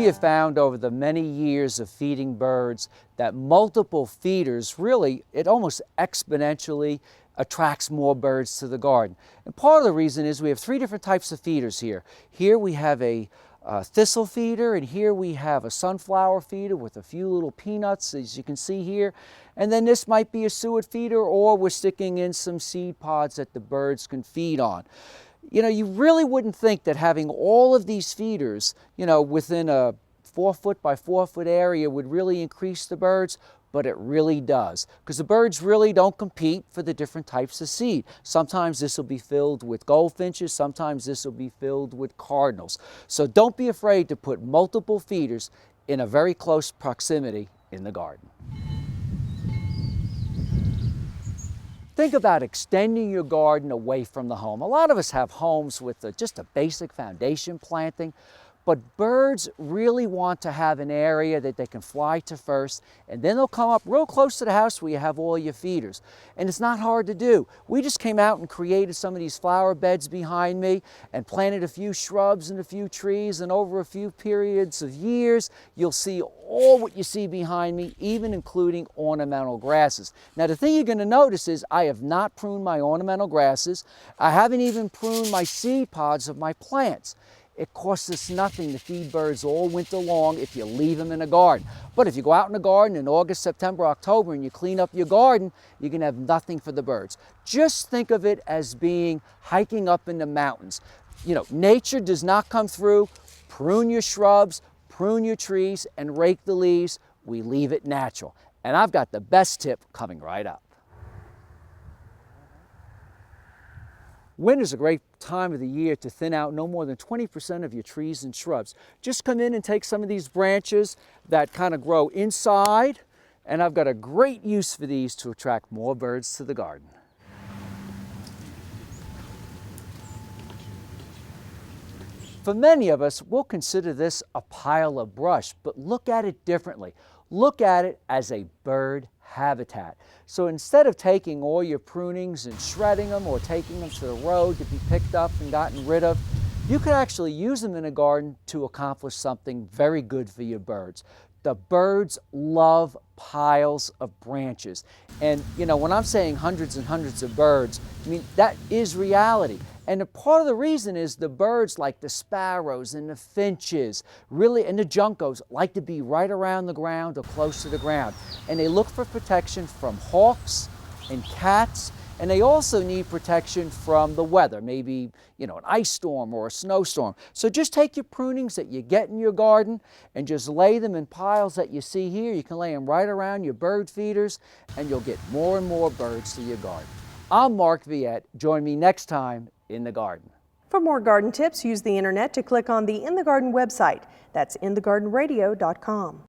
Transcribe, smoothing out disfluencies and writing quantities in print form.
have found over the many years of feeding birds that multiple feeders really, it almost exponentially attracts more birds to the garden. And part of the reason is we have 3 different types of feeders here. Here we have a thistle feeder, and here we have a sunflower feeder with a few little peanuts, as you can see here. And then this might be a suet feeder, or we're sticking in some seed pods that the birds can feed on. You know, you really wouldn't think that having all of these feeders, you know, within a 4-foot by 4-foot area would really increase the birds, but it really does, because the birds really don't compete for the different types of seed. Sometimes this will be filled with goldfinches, sometimes this will be filled with cardinals. So don't be afraid to put multiple feeders in a very close proximity in the garden. Think about extending your garden away from the home. A lot of us have homes with just a basic foundation planting, but birds really want to have an area that they can fly to first, and then they'll come up real close to the house where you have all your feeders. And it's not hard to do. We just came out and created some of these flower beds behind me and planted a few shrubs and a few trees, and over a few periods of years, you'll see all what you see behind me, even including ornamental grasses. Now, the thing you're going to notice is I have not pruned my ornamental grasses. I haven't even pruned my seed pods of my plants. It costs us nothing to feed birds all winter long if you leave them in a garden. But if you go out in the garden in August, September, October, and you clean up your garden, you're going to have nothing for the birds. Just think of it as being hiking up in the mountains. You know, nature does not come through. Prune your shrubs, prune your trees, and rake the leaves. We leave it natural. And I've got the best tip coming right up. Winter is a great time of the year to thin out no more than 20% of your trees and shrubs. Just come in and take some of these branches that kind of grow inside, and I've got a great use for these to attract more birds to the garden. For many of us, we'll consider this a pile of brush, but look at it differently. Look at it as a bird habitat. So instead of taking all your prunings and shredding them or taking them to the road to be picked up and gotten rid of, you could actually use them in a garden to accomplish something very good for your birds. The birds love piles of branches. And you know, when I'm saying hundreds and hundreds of birds, I mean, that is reality. And a part of the reason is the birds, like the sparrows and the finches, really, and the juncos, like to be right around the ground or close to the ground. And they look for protection from hawks and cats, and they also need protection from the weather, maybe, you know, an ice storm or a snowstorm. So just take your prunings that you get in your garden and just lay them in piles that you see here. You can lay them right around your bird feeders, and you'll get more and more birds to your garden. I'm Mark Viette. Join me next time in the garden. For more garden tips, use the internet to click on the In the Garden website. That's inthegardenradio.com.